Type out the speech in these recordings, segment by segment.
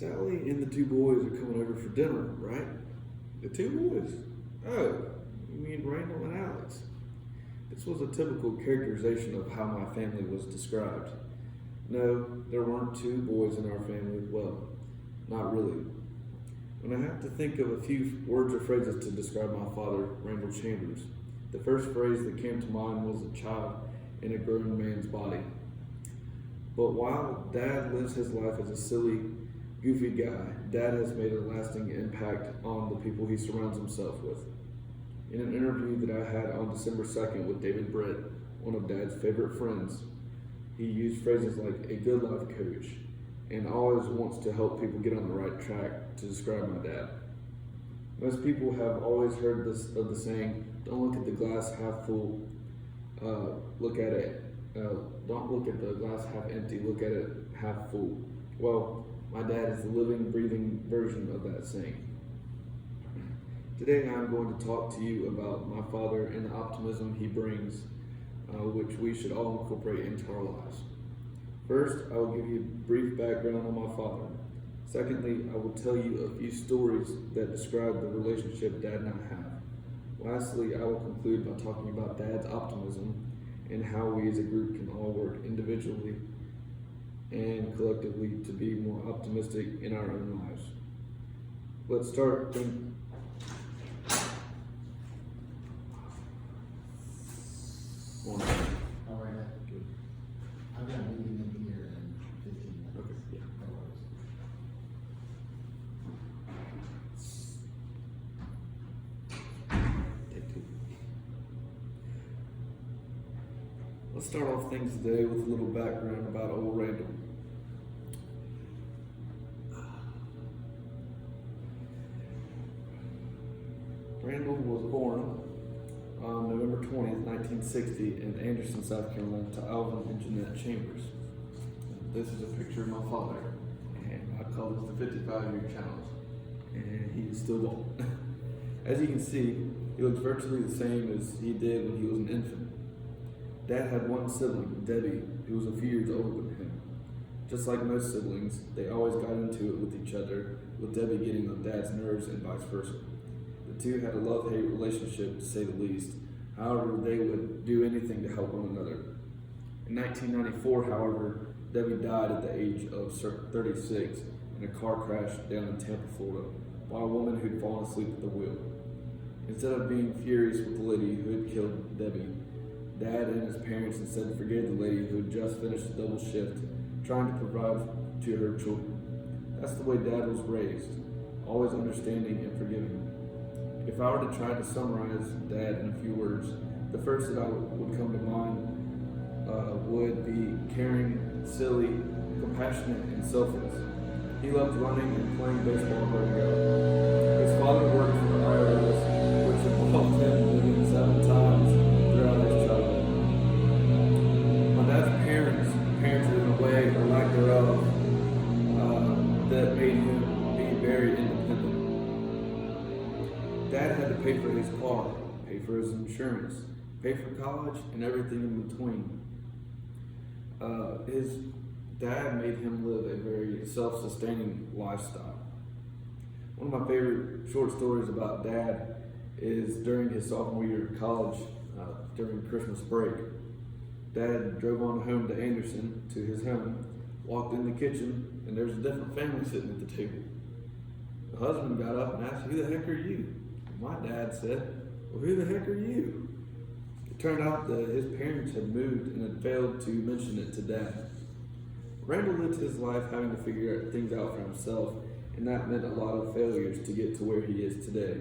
Sally and the two boys are coming over for dinner, right? The two boys? Oh, you mean Randall and Alex? This was a typical characterization of how my family was described. No, there weren't two boys in our family. Well, not really. When I have to think of a few words or phrases to describe my father, Randall Chambers, the first phrase that came to mind was a child in a grown man's body. But while Dad lives his life as a silly, goofy guy, Dad has made a lasting impact on the people he surrounds himself with. In an interview that I had on December 2nd with David Brett, one of Dad's favorite friends, he used phrases like a good life coach and always wants to help people get on the right track to describe my dad. Most people have always heard this of the saying, don't look at the glass half full, look at it. Don't look at the glass half empty, look at it half full. Well, my dad is the living, breathing version of that saying. Today I'm going to talk to you about my father and the optimism he brings, which we should all incorporate into our lives. First, I will give you a brief background on my father. Secondly, I will tell you a few stories that describe the relationship Dad and I have. Lastly, I will conclude by talking about Dad's optimism and how we as a group can all work individually and collectively to be more optimistic in our own lives. Let's start. All right. Good. I've got a meeting in here in 15 minutes. Okay, yeah. No worries. Take two. Let's start off things today with a little background about old Randall. Randall was born on November 20th, 1960 in Anderson, South Carolina to Alvin and Jeanette Chambers. This is a picture of my father, and I call this the 55-year challenge, and he is still bald. As you can see, he looks virtually the same as he did when he was an infant. Dad had one sibling, Debbie, who was a few years older than him. Just like most siblings, they always got into it with each other, with Debbie getting on Dad's nerves and vice versa. The two had a love-hate relationship, to say the least. However, they would do anything to help one another. In 1994, however, Debbie died at the age of 36 in a car crash down in Tampa, Florida, by a woman who'd fallen asleep at the wheel. Instead of being furious with the lady who had killed Debbie, Dad and his parents instead forgave the lady who had just finished a double shift, trying to provide to her children. That's the way Dad was raised, always understanding and forgiving. If I were to try to summarize Dad in a few words, the first that would come to mind would be caring, silly, compassionate, and selfless. He loved running and playing baseball growing up. His father worked for the IRS, which involved him moving 7 times throughout his childhood. My dad's parents parented in a way, or lack thereof, that made him be very independent. Dad had to pay for his car, pay for his insurance, pay for college, and everything in between. His dad made him live a very self-sustaining lifestyle. One of my favorite short stories about Dad is during his sophomore year of college, during Christmas break. Dad drove on home to Anderson, to his home, walked in the kitchen, and there's a different family sitting at the table. The husband got up and asked, "Who the heck are you?" My dad said, "Well, who the heck are you?" It turned out that his parents had moved and had failed to mention it to Dad. Randall lived his life having to figure things out for himself, and that meant a lot of failures to get to where he is today.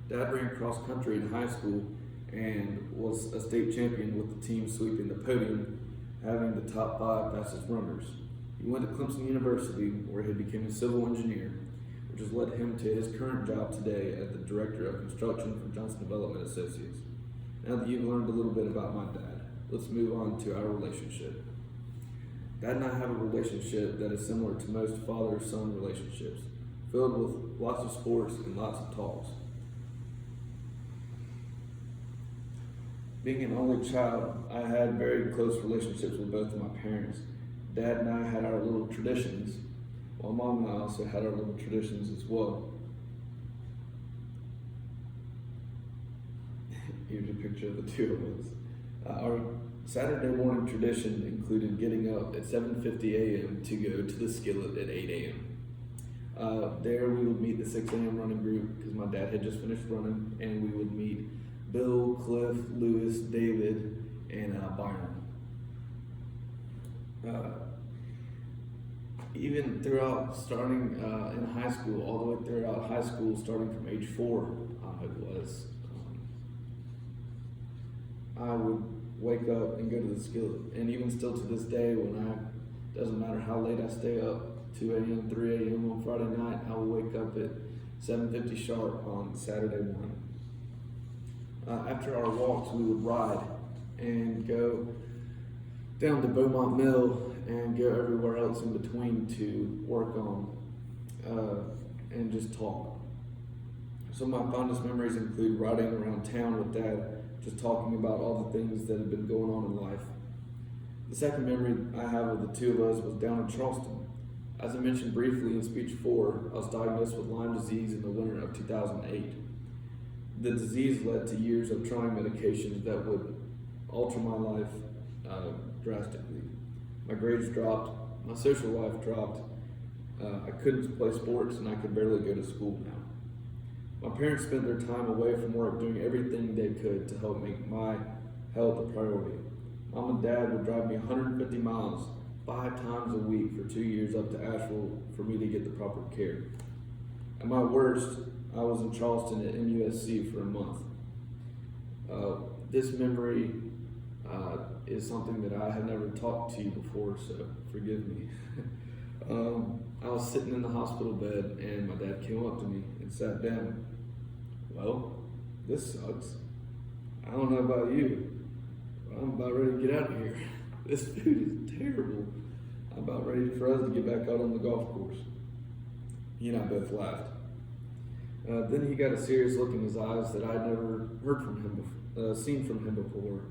Dad ran cross country in high school and was a state champion with the team sweeping the podium, having the top 5 fastest runners. He went to Clemson University, where he became a civil engineer, which has led him to his current job today as the Director of Construction for Johnson Development Associates. Now that you've learned a little bit about my dad, let's move on to our relationship. Dad and I have a relationship that is similar to most father-son relationships, filled with lots of sports and lots of talks. Being an only child, I had very close relationships with both of my parents. Dad and I had our little traditions, My mom and I also had our little traditions as well. Here's a picture of the two of us. Our Saturday morning tradition included getting up at 7:50 a.m. to go to the skillet at 8 a.m. There we would meet the 6 a.m. running group because my dad had just finished running, and we would meet Bill, Cliff, Lewis, David, and Byron. Even throughout starting in high school, all the way throughout high school, starting from age 4, I would wake up and go to the skillet. And even still to this day, doesn't matter how late I stay up, 2 a.m., 3 a.m. on Friday night, I will wake up at 7:50 sharp on Saturday morning. After our walks, we would ride and go down to Beaumont Mill and go everywhere else in between to work on and just talk. Some of my fondest memories include riding around town with Dad, just talking about all the things that have been going on in life. The second memory I have of the two of us was down in Charleston. As I mentioned briefly in speech 4, I was diagnosed with Lyme disease in the winter of 2008. The disease led to years of trying medications that would alter my life drastically. My grades dropped, my social life dropped, I couldn't play sports, and I could barely go to school now. My parents spent their time away from work doing everything they could to help make my health a priority. Mom and Dad would drive me 150 miles 5 times a week for 2 years up to Asheville for me to get the proper care. At my worst, I was in Charleston at MUSC for a month. This memory is something that I had never talked to you before, so forgive me. I was sitting in the hospital bed and my dad came up to me and sat down. Well, this sucks. I don't know about you, but I'm about ready to get out of here. This food is terrible. I'm about ready for us to get back out on the golf course. He and I both laughed. Then he got a serious look in his eyes that I'd never heard from him, seen from him before.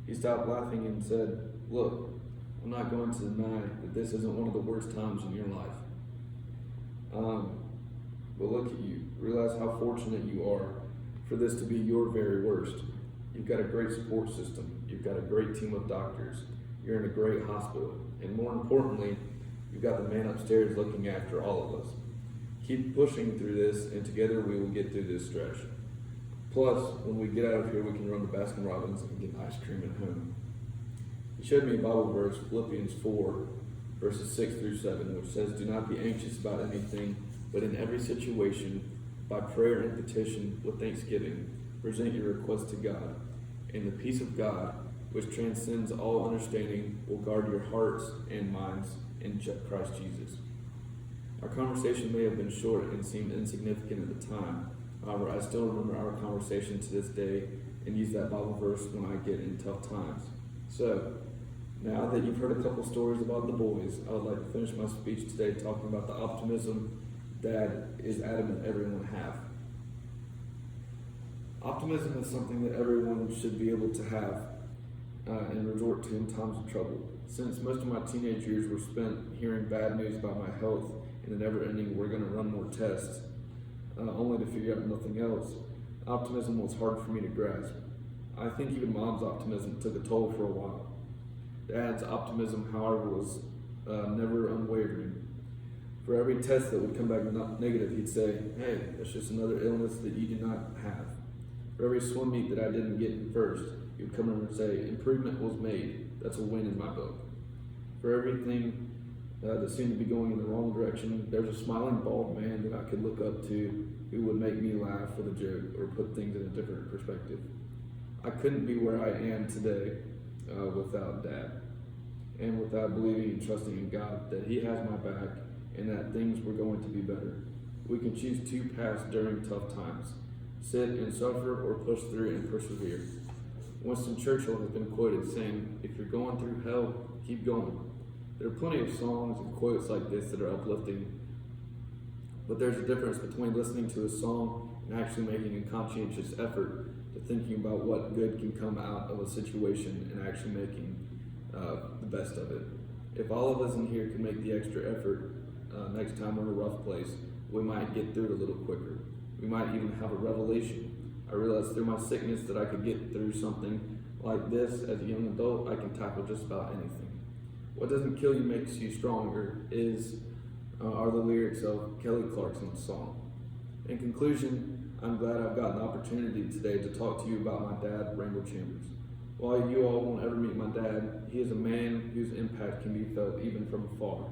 He stopped laughing and said, "Look, I'm not going to deny that this isn't one of the worst times in your life. But look at you. Realize how fortunate you are for this to be your very worst. You've got a great support system. You've got a great team of doctors. You're in a great hospital. And more importantly, you've got the man upstairs looking after all of us. Keep pushing through this, and together we will get through this stretch. Plus, when we get out of here, we can run to Baskin Robbins and get ice cream at home." He showed me a Bible verse, Philippians 4, verses 6 through 7, which says, "Do not be anxious about anything, but in every situation, by prayer and petition, with thanksgiving, present your requests to God. And the peace of God, which transcends all understanding, will guard your hearts and minds in Christ Jesus." Our conversation may have been short and seemed insignificant at the time. However, I still remember our conversation to this day and use that Bible verse when I get in tough times. So, now that you've heard a couple stories about the boys, I would like to finish my speech today talking about the optimism Dad is adamant everyone have. Optimism is something that everyone should be able to have and resort to in times of trouble. Since most of my teenage years were spent hearing bad news about my health and the never-ending "we're going to run more tests," only to figure out nothing else, optimism was hard for me to grasp. I think even Mom's optimism took a toll for a while. Dad's optimism, however, was never unwavering. For every test that would come back negative, he'd say, "Hey, that's just another illness that you do not have." For every swim meet that I didn't get in first, he would come over and say, "Improvement was made. That's a win in my book." For everything that seemed to be going in the wrong direction, there's a smiling bald man that I could look up to who would make me laugh with a joke or put things in a different perspective. I couldn't be where I am today without Dad, and without believing and trusting in God that He has my back and that things were going to be better. We can choose two paths during tough times: sit and suffer, or push through and persevere. Winston Churchill has been quoted saying, "If you're going through hell, keep going." There are plenty of songs and quotes like this that are uplifting, but there's a difference between listening to a song and actually making a conscientious effort to thinking about what good can come out of a situation and actually making the best of it. If all of us in here can make the extra effort, next time we're in a rough place, we might get through it a little quicker. We might even have a revelation. I realized through my sickness that I could get through something like this as a young adult. I can tackle just about anything. What doesn't kill you makes you stronger are the lyrics of Kelly Clarkson's song. In conclusion, I'm glad I've got an opportunity today to talk to you about my dad, Rainbow Chambers. While you all won't ever meet my dad, he is a man whose impact can be felt even from afar.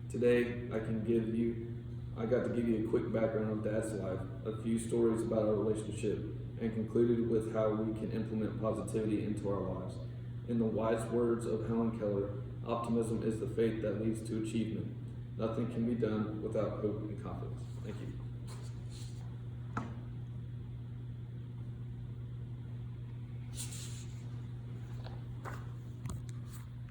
Today, I got to give you a quick background of Dad's life, a few stories about our relationship, and concluded with how we can implement positivity into our lives. In the wise words of Helen Keller, optimism is the faith that leads to achievement. Nothing can be done without hope and confidence. Thank you.